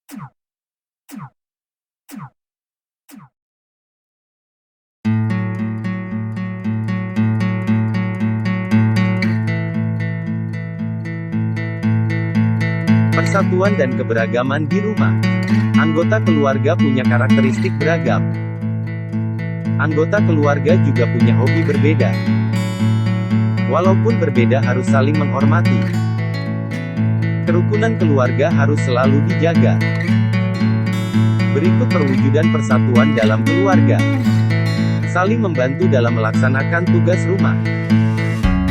Persatuan dan keberagaman di rumah. Anggota keluarga punya karakteristik beragam. Anggota keluarga juga punya hobi berbeda. Walaupun berbeda harus saling menghormati. Kerukunan keluarga harus selalu dijaga. Berikut perwujudan persatuan dalam keluarga. Saling membantu dalam melaksanakan tugas rumah.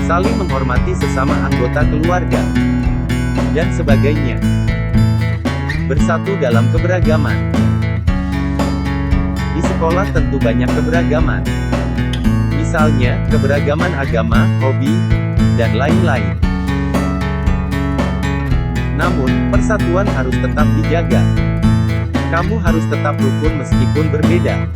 Saling menghormati sesama anggota keluarga. Dan sebagainya. Bersatu dalam keberagaman. Di sekolah tentu banyak keberagaman. Misalnya, keberagaman agama, hobi, dan lain-lain. Namun, persatuan harus tetap dijaga. Kamu harus tetap rukun meskipun berbeda.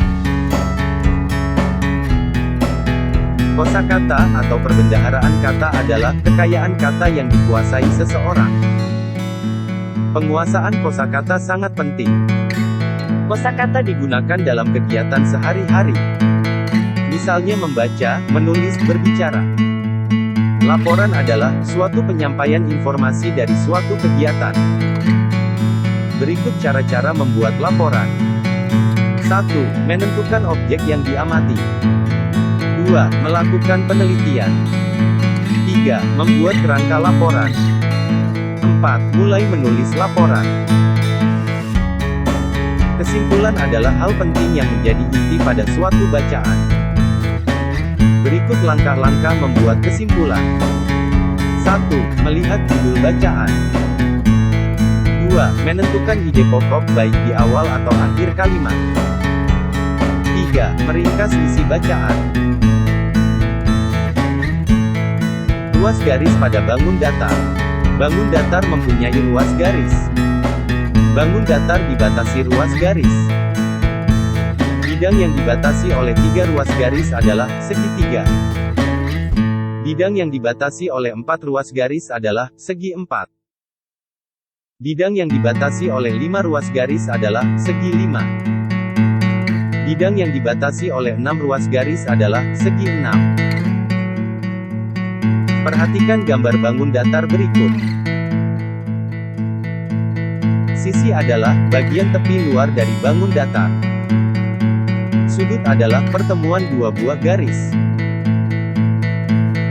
Kosakata atau perbendaharaan kata adalah kekayaan kata yang dikuasai seseorang. Penguasaan kosakata sangat penting. Kosakata digunakan dalam kegiatan sehari-hari. Misalnya membaca, menulis, berbicara. Laporan adalah suatu penyampaian informasi dari suatu kegiatan. Berikut cara-cara membuat laporan. 1. Menentukan objek yang diamati. 2. Melakukan penelitian. 3. Membuat kerangka laporan. 4. Mulai menulis laporan. Kesimpulan adalah hal penting yang menjadi inti pada suatu bacaan. Berikut langkah-langkah membuat kesimpulan. 1. Melihat judul bacaan. 2. Menentukan ide pokok baik di awal atau akhir kalimat. 3. Meringkas isi bacaan. Ruas garis pada bangun datar. Bangun datar mempunyai ruas garis. Bangun datar dibatasi ruas garis. Bidang yang dibatasi oleh 3 ruas garis adalah segitiga. Bidang yang dibatasi oleh 4 ruas garis adalah segi 4. Bidang yang dibatasi oleh 5 ruas garis adalah segi 5. Bidang yang dibatasi oleh 6 ruas garis adalah segi 6. Perhatikan gambar bangun datar berikut. Sisi adalah bagian tepi luar dari bangun datar. Sudut adalah pertemuan dua buah garis.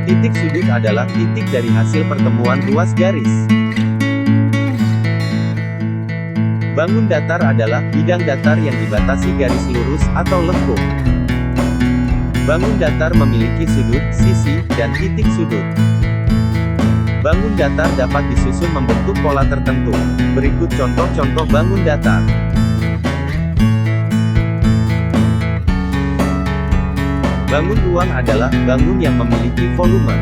Titik sudut adalah titik dari hasil pertemuan ruas garis. Bangun datar adalah bidang datar yang dibatasi garis lurus atau lengkung. Bangun datar memiliki sudut, sisi, dan titik sudut. Bangun datar dapat disusun membentuk pola tertentu. Berikut contoh-contoh bangun datar. Bangun ruang adalah bangun yang memiliki volume.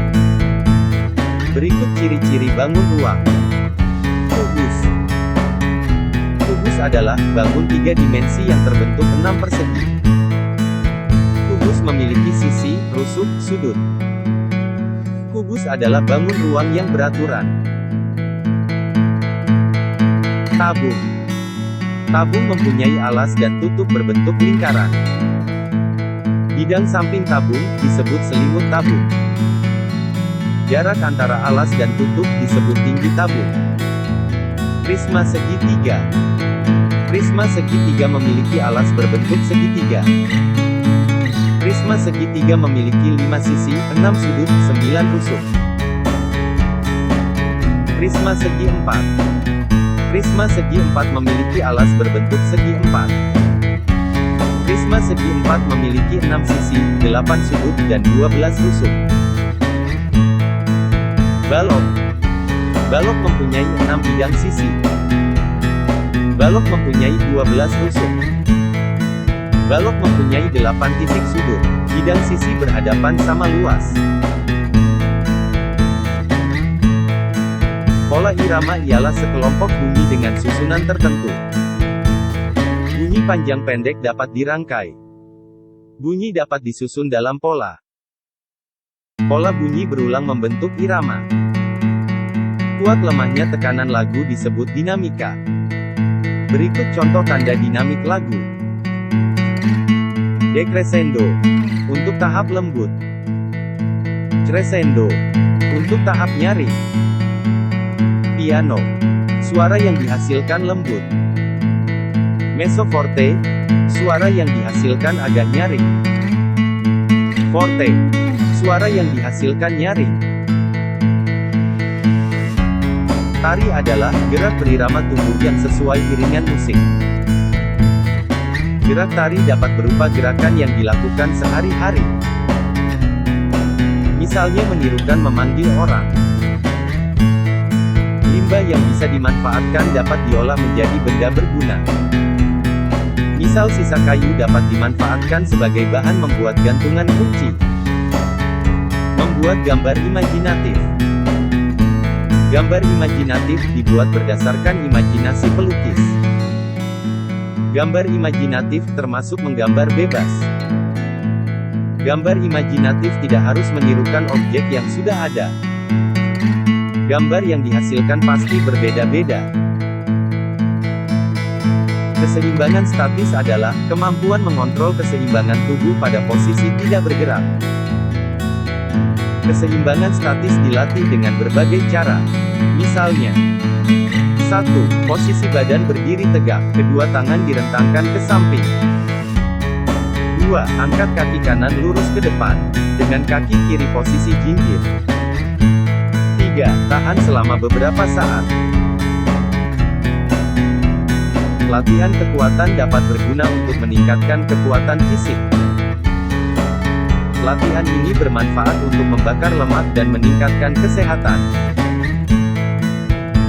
Berikut ciri-ciri bangun ruang. Kubus. Kubus adalah bangun 3 dimensi yang terbentuk 6 persegi. Kubus memiliki sisi, rusuk, sudut. Kubus adalah bangun ruang yang beraturan. Tabung. Tabung mempunyai alas dan tutup berbentuk lingkaran. Bidang samping tabung disebut selimut tabung. Jarak antara alas dan tutup disebut tinggi tabung. Prisma segitiga. Prisma segitiga memiliki alas berbentuk segitiga. Prisma segitiga memiliki 5 sisi, 6 sudut, 9 rusuk. Prisma segi 4. Prisma segi 4 memiliki alas berbentuk segi 4. Prisma segi 4 memiliki 6 sisi, 8 sudut, dan 12 rusuk. Balok. Balok mempunyai 6 bidang sisi. Balok mempunyai 12 rusuk. Balok mempunyai 8 titik sudut. Bidang sisi berhadapan sama luas. Pola irama ialah sekelompok bunyi dengan susunan tertentu. Bunyi panjang pendek dapat dirangkai. Bunyi dapat disusun dalam pola. Pola bunyi berulang membentuk irama. Kuat lemahnya tekanan lagu disebut dinamika. Berikut contoh tanda dinamik lagu. Decrescendo, untuk tahap lembut. Crescendo, untuk tahap nyaring. Piano, suara yang dihasilkan lembut. Mezzo forte, suara yang dihasilkan agak nyaring. Forte, suara yang dihasilkan nyaring. Tari adalah gerak berirama tubuh yang sesuai iringan musik. Gerak tari dapat berupa gerakan yang dilakukan sehari-hari. Misalnya menirukan memanggil orang. Limbah yang bisa dimanfaatkan dapat diolah menjadi benda berguna. Misal sisa kayu dapat dimanfaatkan sebagai bahan membuat gantungan kunci. Membuat gambar imajinatif. Gambar imajinatif dibuat berdasarkan imajinasi pelukis. Gambar imajinatif termasuk menggambar bebas. Gambar imajinatif tidak harus menirukan objek yang sudah ada. Gambar yang dihasilkan pasti berbeda-beda. Keseimbangan statis adalah kemampuan mengontrol keseimbangan tubuh pada posisi tidak bergerak. Keseimbangan statis dilatih dengan berbagai cara. Misalnya, 1. Posisi badan berdiri tegak, kedua tangan direntangkan ke samping. 2. Angkat kaki kanan lurus ke depan, dengan kaki kiri posisi jinjit. 3. Tahan selama beberapa saat. Latihan kekuatan dapat berguna untuk meningkatkan kekuatan fisik. Latihan ini bermanfaat untuk membakar lemak dan meningkatkan kesehatan.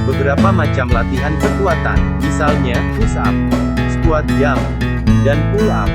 Beberapa macam latihan kekuatan, misalnya push up, squat jump, dan pull up.